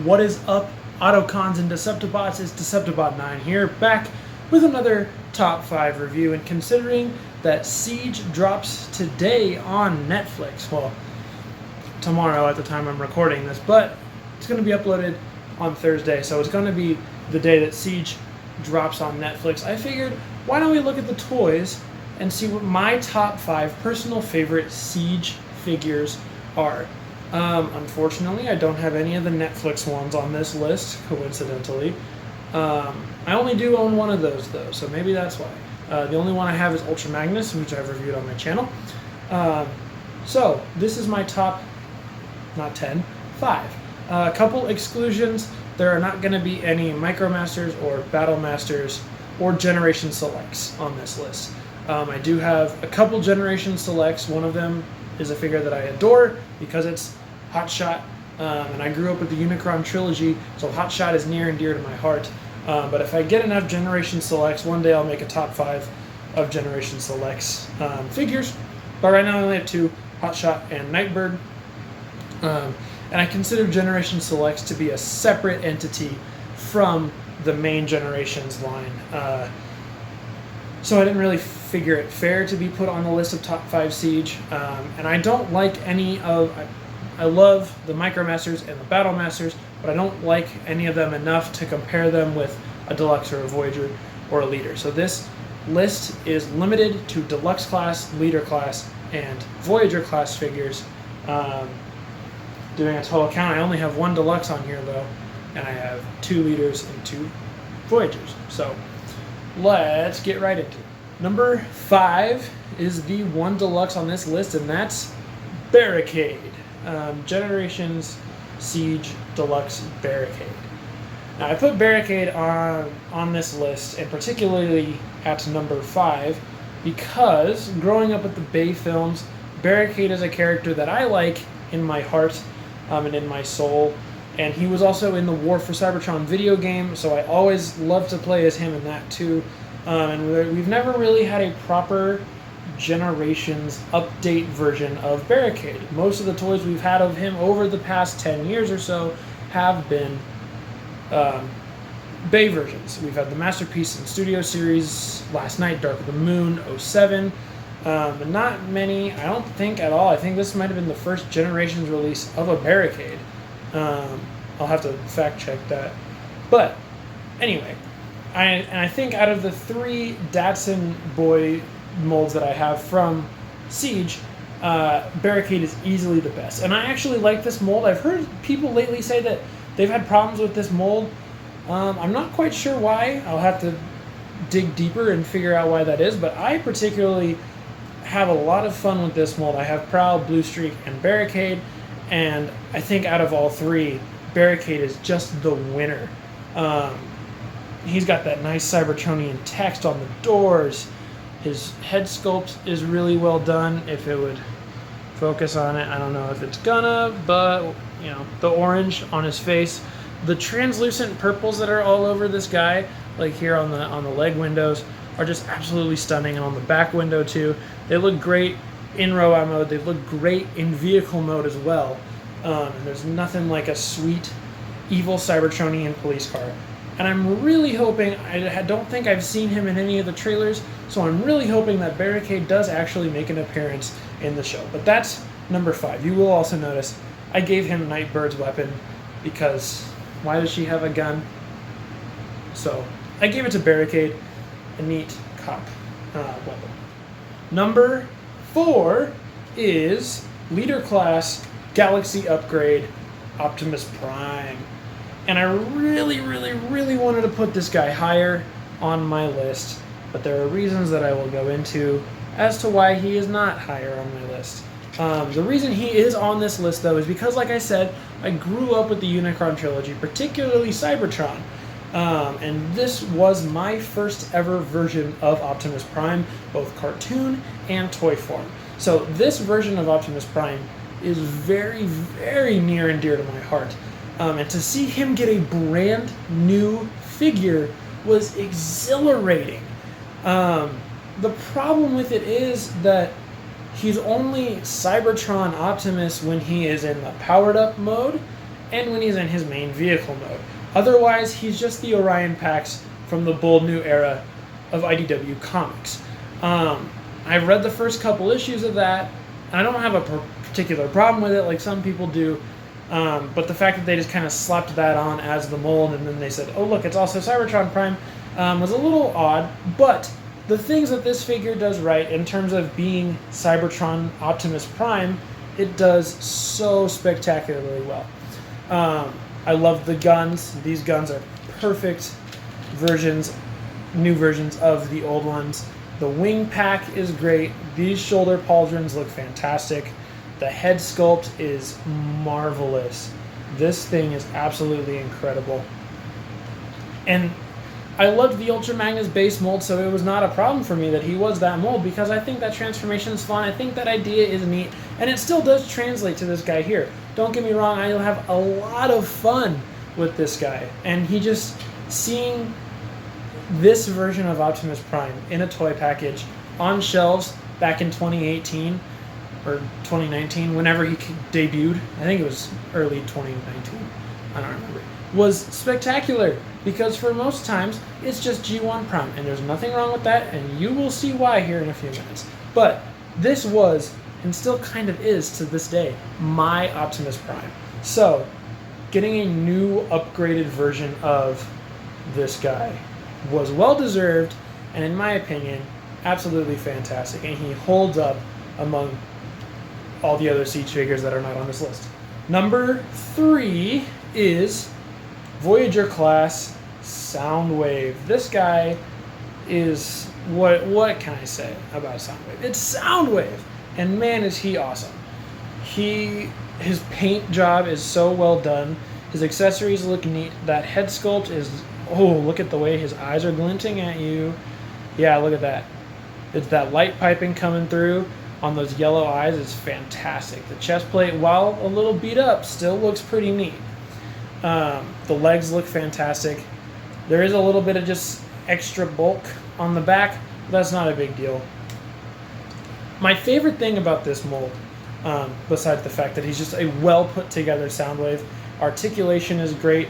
What is up, Autocons and Deceptibots? It's Deceptibot9 here, back with another top 5 review. And considering that Siege drops today on Netflix, well, tomorrow at the time I'm recording this, but it's going to be uploaded on Thursday, so it's going to be the day that Siege drops on Netflix. I figured, why don't we look at the toys and see what my top 5 personal favorite Siege figures are. Unfortunately, I don't have any of the Netflix ones on this list, coincidentally. I only do own one of those, though, so maybe that's why. The only one I have is Ultra Magnus, which I've reviewed on my channel. So, this is my top, not 10, 5. A couple exclusions. There are not going to be any Micromasters or Battle Masters or Generation Selects on this list. I do have a couple Generation Selects. One of them is a figure that I adore because it's Hotshot, and I grew up with the Unicron trilogy, so Hotshot is near and dear to my heart. But if I get enough Generation Selects, one day I'll make a top 5 of Generation Selects figures. But right now I only have 2, Hotshot and Nightbird. And I consider Generation Selects to be a separate entity from the main Generations line. So I didn't really figure it fair to be put on the list of top 5 Siege. And I don't like any of... I love the Micromasters and the Battle Masters, but I don't like any of them enough to compare them with a Deluxe or a Voyager or a Leader. So this list is limited to Deluxe class, Leader class, and Voyager class figures. Doing a total count, I only have 1 Deluxe on here though, and I have 2 Leaders and 2 Voyagers. So let's get right into it. Number 5 is the 1 Deluxe on this list, and that's Barricade. Generations Siege Deluxe Barricade. Now I put Barricade on this list, and particularly at number 5, because growing up with the Bay films, Barricade is a character that I like in my heart and in my soul, and he was also in the War for Cybertron video game, so I always loved to play as him in that too. And we've never really had a proper Generations update version of Barricade. Most of the toys we've had of him over the past 10 years or so have been Bay versions. We've had the Masterpiece and Studio series, Last Night, Dark of the Moon, 07, but not many, I don't think at all. I think this might have been the first Generations release of a Barricade. I'll have to fact check that. But anyway, I think out of the 3 Datsun boy molds that I have from Siege, Barricade is easily the best. And I actually like this mold. I've heard people lately say that they've had problems with this mold. I'm not quite sure why. I'll have to dig deeper and figure out why that is, but I particularly have a lot of fun with this mold. I have Prowl, Blue Streak, and Barricade, and I think out of all 3, Barricade is just the winner. He's got that nice Cybertronian text on the doors. His head sculpt is really well done. If it would focus on it, I don't know if it's gonna, but you know, the orange on his face, the translucent purples that are all over this guy, like here on the leg windows, are just absolutely stunning, and on the back window too. They look great in robot mode. They look great in vehicle mode as well. And there's nothing like a sweet, evil Cybertronian police car. And I'm really hoping, I don't think I've seen him in any of the trailers, so I'm really hoping that Barricade does actually make an appearance in the show. But that's number 5. You will also notice I gave him Nightbird's weapon because why does she have a gun? So I gave it to Barricade, a neat cop weapon. Number 4 is Leader Class Galaxy Upgrade Optimus Prime. And I really, really, really wanted to put this guy higher on my list, but there are reasons that I will go into as to why he is not higher on my list. The reason he is on this list, though, is because, like I said, I grew up with the Unicron trilogy, particularly Cybertron. And this was my first ever version of Optimus Prime, both cartoon and toy form. So this version of Optimus Prime is very, very near and dear to my heart. And to see him get a brand new figure was exhilarating. The problem with it is that he's only Cybertron Optimus when he is in the powered up mode, and when he's in his main vehicle mode. Otherwise, he's just the Orion Pax from the bold new era of IDW Comics. I've read the first couple issues of that, and I don't have a particular problem with it like some people do, but the fact that they just kind of slapped that on as the mold, and then they said, oh look, it's also Cybertron Prime, was a little odd, but the things that this figure does right in terms of being Cybertron Optimus Prime, it does so spectacularly well. I love the guns. These guns are perfect new versions of the old ones. The wing pack is great. These shoulder pauldrons look fantastic. The head sculpt is marvelous. This thing is absolutely incredible. And I loved the Ultra Magnus base mold, so it was not a problem for me that he was that mold, because I think that transformation is fun. I think that idea is neat, and it still does translate to this guy here. Don't get me wrong, I'll have a lot of fun with this guy. And he just, seeing this version of Optimus Prime in a toy package on shelves back in 2018 or 2019, whenever he debuted, I think it was early 2019, I don't remember, was spectacular, because for most times it's just G1 Prime, and there's nothing wrong with that, and you will see why here in a few minutes. But this was, and still kind of is to this day, my Optimus Prime. So getting a new upgraded version of this guy was well deserved, and in my opinion, absolutely fantastic, and he holds up among all the other Siege figures that are not on this list. Number 3 is Voyager class Soundwave. This guy is, what can I say about Soundwave? It's Soundwave, and man is he awesome. His paint job is so well done. His accessories look neat. That head sculpt is, oh, look at the way his eyes are glinting at you. Yeah, look at that. It's that light piping coming through on those yellow eyes is fantastic. The chest plate, while a little beat up, still looks pretty neat. The legs look fantastic. There is a little bit of just extra bulk on the back, but that's not a big deal. My favorite thing about this mold, besides the fact that he's just a well put together Soundwave, articulation is great.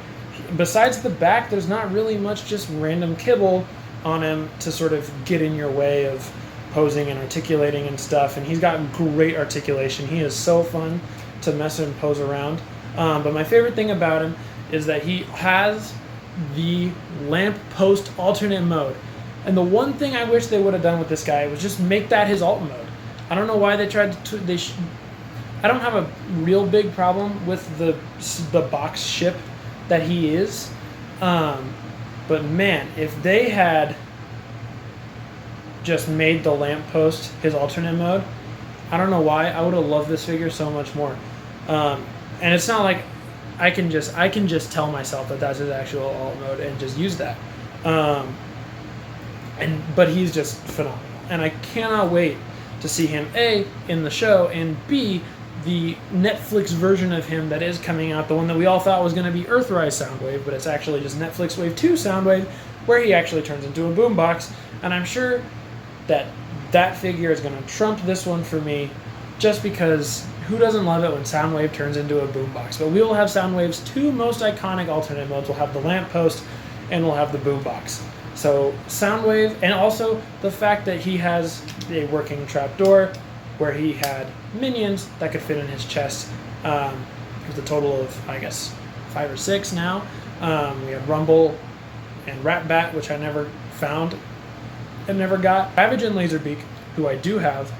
Besides the back, there's not really much just random kibble on him to sort of get in your way of posing and articulating and stuff, and he's got great articulation. He is so fun to mess and pose around. But my favorite thing about him is that he has the lamp post alternate mode. And the one thing I wish they would have done with this guy was just make that his alt mode. I don't know why they tried to... I don't have a real big problem with the box ship that he is. But man, if they had just made the lamppost his alternate mode, I don't know why, I would have loved this figure so much more. And it's not like I can just tell myself that that's his actual alt mode and just use that. But he's just phenomenal, and I cannot wait to see him A, in the show, and B, the Netflix version of him that is coming out, the one that we all thought was going to be Earthrise Soundwave, but it's actually just Netflix Wave 2 Soundwave, where he actually turns into a boombox. And I'm sure that figure is going to trump this one for me, just because who doesn't love it when Soundwave turns into a boombox? But we will have Soundwave's two most iconic alternate modes. We'll have the lamppost, and we'll have the boombox. So Soundwave, and also the fact that he has a working trapdoor, where he had minions that could fit in his chest, with a total of, I guess, 5 or 6 now. We have Rumble and Ratbat, which I never found and never got. Savage and Laserbeak, who I do have.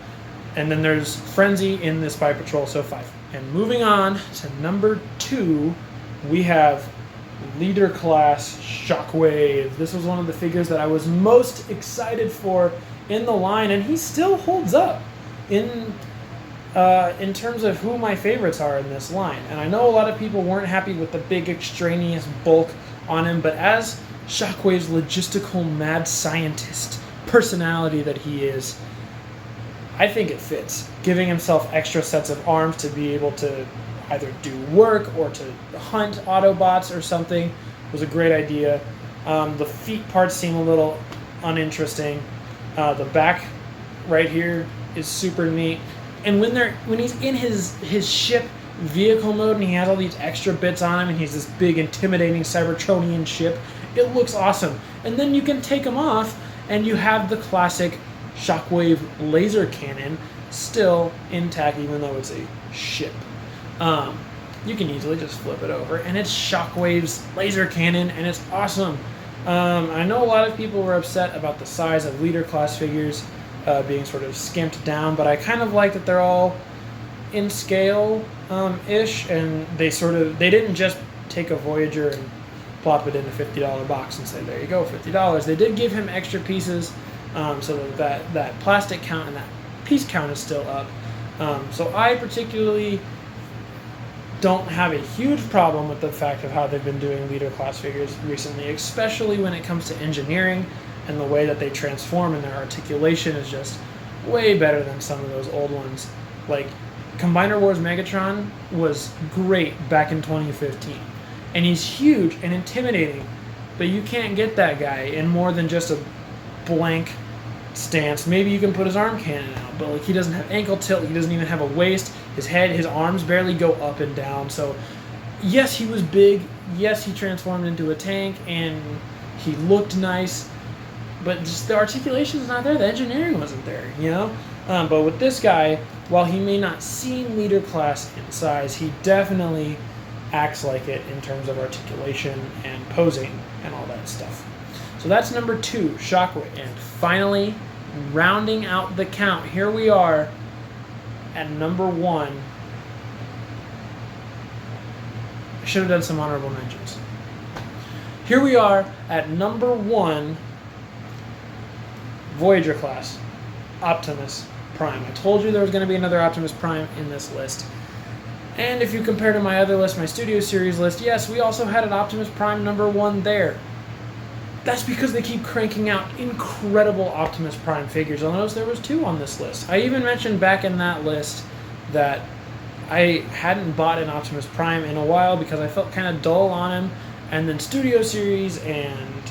And then there's Frenzy in the Spy Patrol, so 5. And moving on to number 2, we have Leader Class Shockwave. This was one of the figures that I was most excited for in the line, and he still holds up in terms of who my favorites are in this line. And I know a lot of people weren't happy with the big extraneous bulk on him, but as Shockwave's logistical mad scientist personality that he is, I think it fits. Giving himself extra sets of arms to be able to either do work or to hunt Autobots or something was a great idea. The feet parts seem a little uninteresting. The back right here is super neat. And when he's in his ship vehicle mode and he has all these extra bits on him and he's this big intimidating Cybertronian ship. It looks awesome. And then you can take him off and you have the classic Shockwave laser cannon still intact even though it's a ship. You can easily just flip it over and it's Shockwave's laser cannon and it's awesome. I know a lot of people were upset about the size of leader class figures being sort of skimped down, but I kind of like that they're all in scale ish, and they didn't just take a Voyager and plop it in a $50 box and say, there you go, $50. They did give him extra pieces so that plastic count and that piece count is still up. So I particularly don't have a huge problem with the fact of how they've been doing leader class figures recently, especially when it comes to engineering and the way that they transform, and their articulation is just way better than some of those old ones. Like Combiner Wars Megatron was great back in 2015, and he's huge and intimidating, but you can't get that guy in more than just a blank stance. Maybe you can put his arm cannon out, but like he doesn't have ankle tilt, he doesn't even have a waist, his head, his arms barely go up and down. So yes, he was big, yes, he transformed into a tank and he looked nice, but just the articulation's not there, the engineering wasn't there, you know? But with this guy, while he may not seem leader class in size, he definitely acts like it in terms of articulation and posing and all that stuff. So that's number 2, Shockwave. And finally, rounding out the count, here we are at number 1. I should have done some honorable mentions. Here we are at number 1, Voyager class, Optimus Prime. I told you there was going to be another Optimus Prime in this list. And if you compare to my other list, my Studio Series list, yes, we also had an Optimus Prime number 1 there. That's because they keep cranking out incredible Optimus Prime figures. You'll notice there was 2 on this list. I even mentioned back in that list that I hadn't bought an Optimus Prime in a while because I felt kind of dull on him. And then Studio Series and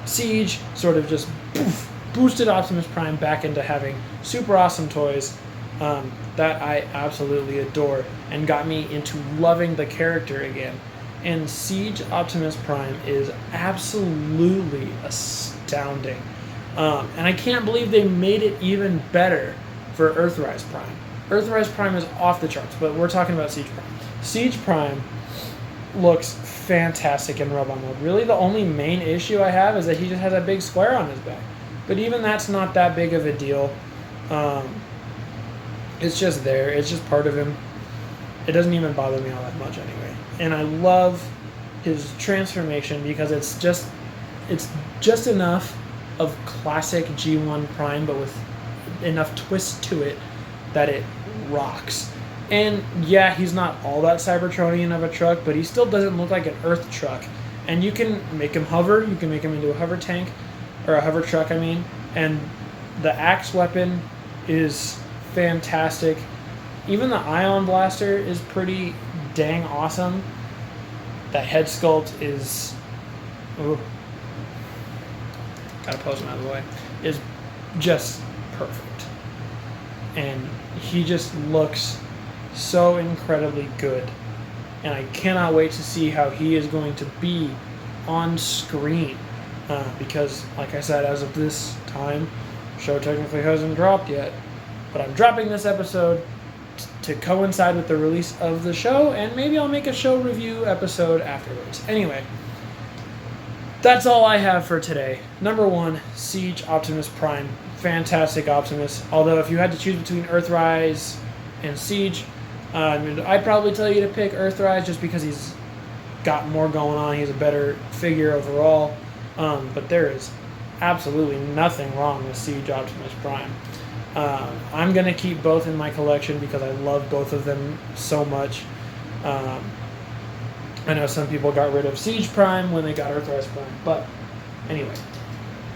Siege sort of just boosted Optimus Prime back into having super awesome toys that I absolutely adore and got me into loving the character again. And Siege Optimus Prime is absolutely astounding. And I can't believe they made it even better for Earthrise Prime. Earthrise Prime is off the charts, but we're talking about Siege Prime. Siege Prime looks fantastic in robot mode. Really, the only main issue I have is that he just has a big square on his back. But even that's not that big of a deal. It's just there. It's just part of him. It doesn't even bother me all that much anyway. And I love his transformation because it's just enough of classic G1 Prime, but with enough twist to it that it rocks. And yeah, he's not all that Cybertronian of a truck, but he still doesn't look like an Earth truck. And you can make him hover, you can make him into a hover tank, or a hover truck, I mean. And the axe weapon is fantastic. Even the Ion Blaster is pretty dang awesome. That head sculpt is... Ooh, gotta pose him out of the way. Is just perfect. And he just looks so incredibly good. And I cannot wait to see how he is going to be on screen. Because, like I said, as of this time, the show technically hasn't dropped yet. But I'm dropping this episode to coincide with the release of the show, and maybe I'll make a show review episode afterwards. Anyway, that's all I have for today. Number 1, Siege Optimus Prime. Fantastic Optimus. Although if you had to choose between Earthrise and Siege, I'd probably tell you to pick Earthrise just because he's got more going on. He's a better figure overall. But there is absolutely nothing wrong with Siege Optimus Prime. I'm going to keep both in my collection because I love both of them so much. I know some people got rid of Siege Prime when they got Earthrise Prime, but anyway.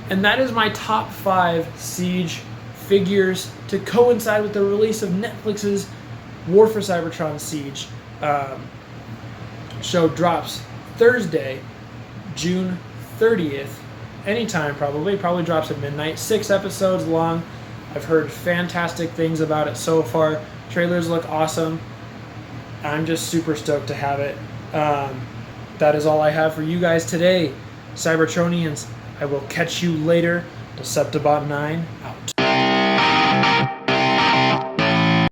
And that is my top 5 Siege figures to coincide with the release of Netflix's War for Cybertron Siege. Show drops Thursday, June 30th, anytime probably drops at midnight, 6 episodes long. I've heard fantastic things about it so far. Trailers look awesome. I'm just super stoked to have it. That is all I have for you guys today. Cybertronians, I will catch you later. Deceptibot 9 out.